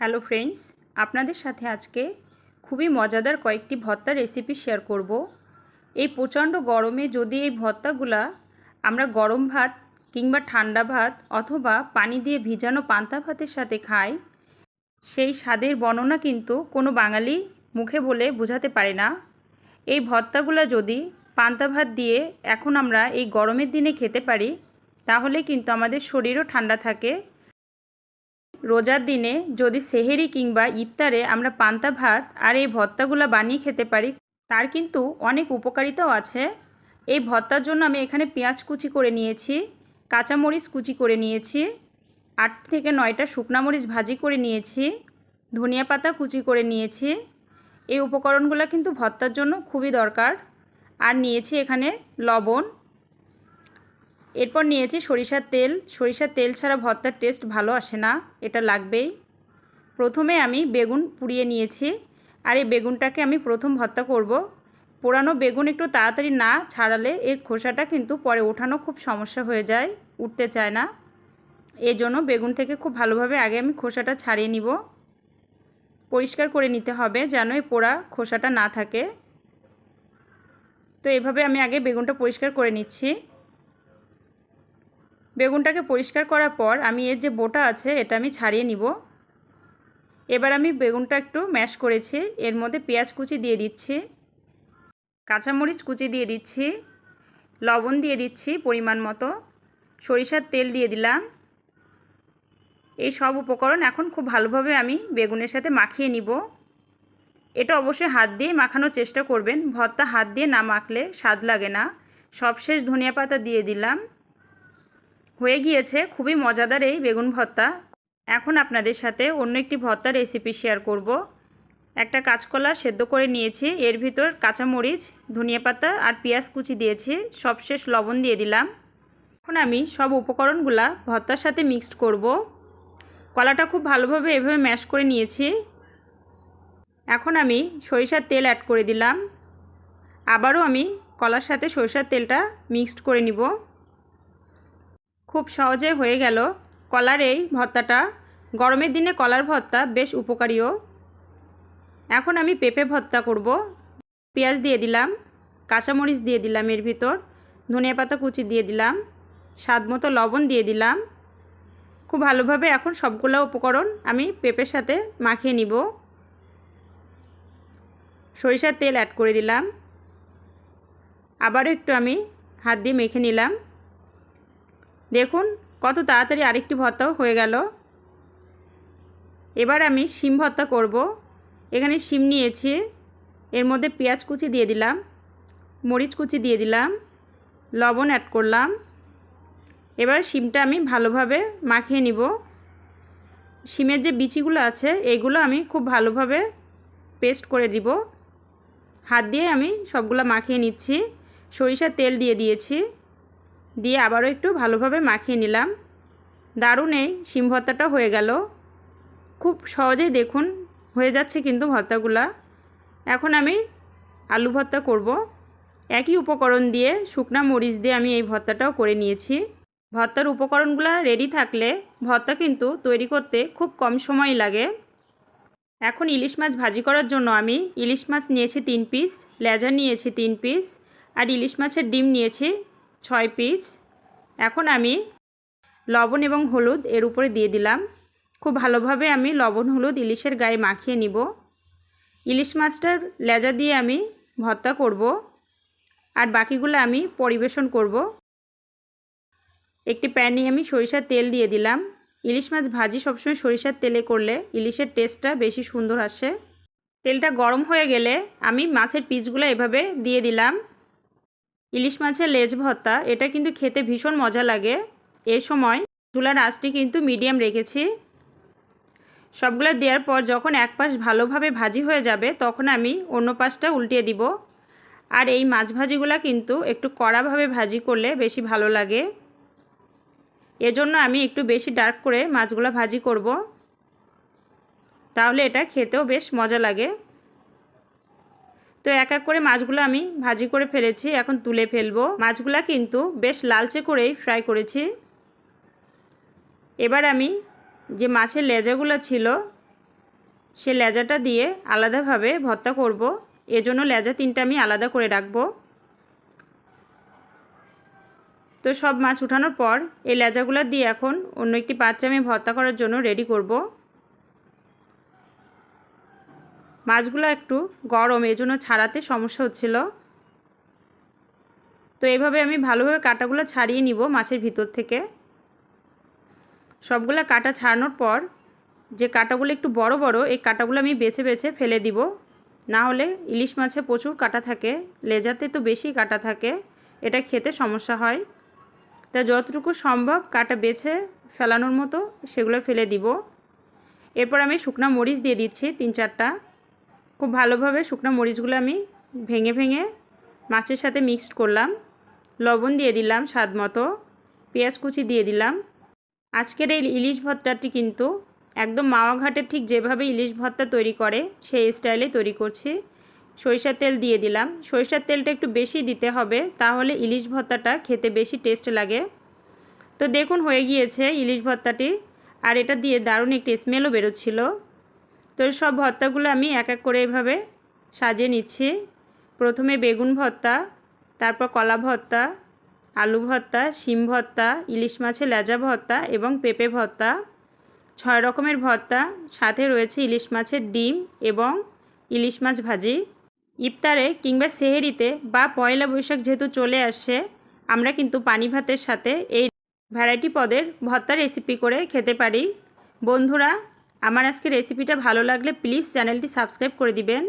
Hello friends, আপনাদের সাথে আজকে খুবই মজাদার কয়েকটি ভর্তা রেসিপি শেয়ার করব। এই প্রচণ্ড গরমে যদি এই ভর্তাগুলা আমরা গরম ভাত কিংবা ঠান্ডা ভাত অথবা পানি দিয়ে ভিজানো পান্তা ভাতের সাথে খাই, সেই স্বাদের বর্ণনা কিন্তু কোনো বাঙালি মুখে বলে বোঝাতে পারে না। এই ভর্তাগুলো যদি পান্তা ভাত দিয়ে এখন আমরা এই গরমের দিনে খেতে পারি, তাহলে কিন্তু আমাদের শরীরও ঠান্ডা থাকে। রোজার দিনে যদি সেহেরি কিংবা ইফতারে আমরা পান্তা ভাত আর এই ভর্তাগুলো বানিয়ে খেতে পারি, তার কিন্তু অনেক উপকারিতাও আছে। এই ভর্তার জন্য আমি এখানে পেঁয়াজ কুচি করে নিয়েছি, কাঁচামরিচ কুচি করে নিয়েছি, 8 থেকে 9টা শুকনা মরিচ ভাজি করে নিয়েছি, ধনিয়া পাতা কুচি করে নিয়েছি। এই উপকরণগুলো কিন্তু ভর্তার জন্য খুবই দরকার। আর নিয়েছি এখানে লবণ। এরপর নিয়েছি সরিষার তেল ছাড়া ভর্তার টেস্ট ভালো আসে না, এটা লাগবেই। প্রথমে আমি বেগুন পুড়িয়ে নিয়েছি, আর এই বেগুনটাকে আমি প্রথম ভর্তা করব। পোড়ানো বেগুন একটু তাড়াতাড়ি না ছাড়ালে এর খোসাটা কিন্তু পরে ওঠানো খুব সমস্যা হয়ে যায়, উঠতে চায় না। এই জন্য বেগুন থেকে খুব ভালোভাবে আগে আমি খোসাটা ছাড়িয়ে নিব। পরিষ্কার করে নিতে হবে যেন এই পোড়া খোসাটা না থাকে। তো এভাবে আমি আগে বেগুনটা পরিষ্কার করে নিচ্ছি। বেগুনটাকে পরিষ্কার করার পর আমি এর যে বোটা আছে এটা আমি ছাড়িয়ে নিব। এবার আমি বেগুনটা একটু ম্যাশ করেছি, এর মধ্যে পেঁয়াজ কুচি দিয়ে দিচ্ছি, কাঁচামরিচ কুচি দিয়ে দিচ্ছি, লবণ দিয়ে দিচ্ছি পরিমাণ মতো, সরিষার তেল দিয়ে দিলাম। এই সব উপকরণ এখন খুব ভালোভাবে আমি বেগুনের সাথে মাখিয়ে নিব। এটা অবশ্যই হাত দিয়ে মাখানোর চেষ্টা করবেন, ভর্তা হাত দিয়ে না মাখলে স্বাদ লাগে না। সবশেষ ধনিয়া পাতা দিয়ে দিলাম। হয়ে গিয়েছে খুবই মজাদার এই বেগুন ভর্তা। এখন আপনাদের সাথে অন্য একটি ভর্তা রেসিপি শেয়ার করব। একটা কাঁচকলা সেদ্ধ করে নিয়েছি, এর ভিতর কাঁচামরিচ, ধনিয়া পাতা আর পেঁয়াজ কুচি দিয়েছি, সবশেষ লবণ দিয়ে দিলাম। এখন আমি সব উপকরণগুলা ভর্তার সাথে মিক্সড করব। কলাটা খুব ভালোভাবে এভাবে ম্যাশ করে নিয়েছি। এখন আমি সরিষার তেল অ্যাড করে দিলাম। আবারও আমি কলার সাথে সরিষার তেলটা মিক্সড করে নিব। খুব সহজে হয়ে গেল কলার এই ভর্তাটা। গরমের দিনে কলার ভর্তা বেশ উপকারীও। এখন আমি পেঁপে ভর্তা করব। পেঁয়াজ দিয়ে দিলাম, কাঁচামরিচ দিয়ে দিলাম, এর ভিতর ধনিয়া পাতা কুচি দিয়ে দিলাম, স্বাদ মতো লবণ দিয়ে দিলাম। খুব ভালোভাবে এখন সবগুলো উপকরণ আমি পেঁপের সাথে মাখিয়ে নিব। সরিষার তেল অ্যাড করে দিলাম। আবারও একটু আমি হাত দিয়ে মেখে নিলাম। দেখুন কত তাড়াতাড়ি আরেকটি ভর্তাও হয়ে গেল। এবার আমি শিম ভর্তা করব। এখানে শিম নিয়েছি, এর মধ্যে পেঁয়াজ কুচি দিয়ে দিলাম, মরিচ কুচি দিয়ে দিলাম, লবণ অ্যাড করলাম। এবার শিমটা আমি ভালোভাবে মাখিয়ে নিব। শিমের যে বিচিগুলো আছে এইগুলো আমি খুব ভালোভাবে পেস্ট করে দিব। হাত দিয়ে আমি সবগুলো মাখিয়ে নিচ্ছি। সরিষার তেল দিয়ে দিয়েছি, দিয়ে আবারও একটু ভালোভাবে মাখিয়ে নিলাম। দারুণ এই শিম ভর্তাটা হয়ে গেল। খুব সহজেই দেখুন হয়ে যাচ্ছে কিন্তু ভর্তাগুলা। এখন আমি আলু ভর্তা করব। একই উপকরণ দিয়ে শুকনা মরিচ দিয়ে আমি এই ভর্তাটাও করে নিয়েছি। ভর্তার উপকরণগুলো রেডি থাকলে ভর্তা কিন্তু তৈরি করতে খুব কম সময় লাগে। এখন ইলিশ মাছ ভাজি করার জন্য আমি ইলিশ মাছ নিয়েছি 3 পিস, লেজা নিয়েছি 3 পিস, আর ইলিশ মাছের ডিম নিয়েছি 6 পিস। এখন আমি লবণ এবং হলুদ এর উপরে দিয়ে দিলাম। খুব ভালোভাবে আমি লবণ হলুদ ইলিশের গায়ে মাখিয়ে নিব। ইলিশ মাছটার লেজা দিয়ে আমি ভর্তা করব, আর বাকিগুলো আমি পরিবেশন করব। একটি প্যানে আমি সরিষার তেল দিয়ে দিলাম। ইলিশ মাছ ভাজি সবসময় সরিষার তেলে করলে ইলিশের টেস্টটা বেশি সুন্দর আসে। তেলটা গরম হয়ে গেলে আমি মাছের পিসগুলো এভাবে দিয়ে দিলাম। ইলিশ মাছের লেজ ভর্তা এটা কিন্তু খেতে ভীষণ মজা লাগে। এই সময় চুলার আঁচটি কিন্তু মিডিয়াম রেখেছি। সবগুলো দেওয়ার পর যখন এক পাশ ভালোভাবে ভাজি হয়ে যাবে তখন আমি অন্য পাশটা উল্টিয়ে দিব। আর এই মাছ ভাজিগুলো কিন্তু একটু কড়াভাবে ভাজি করলে বেশি ভালো লাগে। এজন্য আমি একটু বেশি ডার্ক করে মাছগুলো ভাজি করব, তাহলে এটা খেতেও বেশ মজা লাগে। তো এক এক করে মাছগুলো আমি ভাজি করে ফেলেছি, এখন তুলে ফেলবো। মাছগুলো কিন্তু বেশ লালচে করেই ফ্রাই করেছি। এবার আমি যে মাছের লেজাগুলো ছিল সে লেজাটা দিয়ে আলাদাভাবে ভর্তা করব। এজন্য লেজা 3টা আমি আলাদা করে রাখব। তো সব মাছ উঠানোর পর এই লেজাগুলো দিয়ে এখন অন্য একটি পাত্রে আমি ভর্তা করার জন্য রেডি করব। মাছগুলো একটু গরম, এজন্য ছাড়াতে সমস্যা হচ্ছিল। তো এইভাবে আমি ভালোভাবে কাঁটাগুলো ছাড়িয়ে নিব মাছের ভিতর থেকে। সবগুলা কাঁটা ছাড়ানোর পর যে কাঁটাগুলো একটু বড় বড়, এই কাঁটাগুলো আমি বেছে বেছে ফেলে দিব। না হলে ইলিশ মাছে প্রচুর কাঁটা থাকে, লেজাতে তো বেশি কাঁটা থাকে, এটা খেতে সমস্যা হয়। তা যতটুকু সম্ভব কাঁটা বেছে ফেলানোর মতো সেগুলো ফেলে দিব। এরপর আমি শুকনো মরিচ দিয়ে দিচ্ছি 3-4টা। খুব ভালোভাবে শুকনো মরিচগুলো আমি ভেঙে ভেঙে মাছের সাথে মিক্সড করলাম। লবণ দিয়ে দিলাম স্বাদ মতো, পেঁয়াজ কুচি দিয়ে দিলাম। আজকের এই ইলিশ ভর্তাটি কিন্তু একদম মাওয়া ঘাটে ঠিক যেভাবে ইলিশ ভর্তা তৈরি করে সেই স্টাইলে তৈরি করছি। সরিষার তেল দিয়ে দিলাম। সরিষার তেলটা একটু বেশি দিতে হবে, তাহলে ইলিশ ভর্তাটা খেতে বেশি টেস্ট লাগে। তো দেখুন হয়ে গিয়েছে ইলিশ ভর্তাটি, আর এটা দিয়ে দারুণ একটি স্মেলও বেরোচ্ছিল। তো সব ভর্তাগুলো আমি এক এক করে এভাবে সাজিয়ে নিচ্ছি। প্রথমে বেগুন ভর্তা, তারপর কলা ভর্তা, আলু ভর্তা, শিম ভর্তা, ইলিশ মাছের লেজা ভর্তা এবং পেঁপে ভর্তা, 6 রকমের ভর্তা। সাথে রয়েছে ইলিশ মাছের ডিম এবং ইলিশ মাছ ভাজি। ইফতারে কিংবা সেহেরিতে বা পয়লা বৈশাখ যেহেতু চলে আসছে, আমরা কিন্তু পানি ভাতের সাথে এই ভ্যারাইটি পদের ভর্তা রেসিপি করে খেতে পারি। বন্ধুরা, আমার আজকে রেসিপিটা ভালো লাগলে প্লিজ চ্যানেলটি সাবস্ক্রাইব করে দিবেন।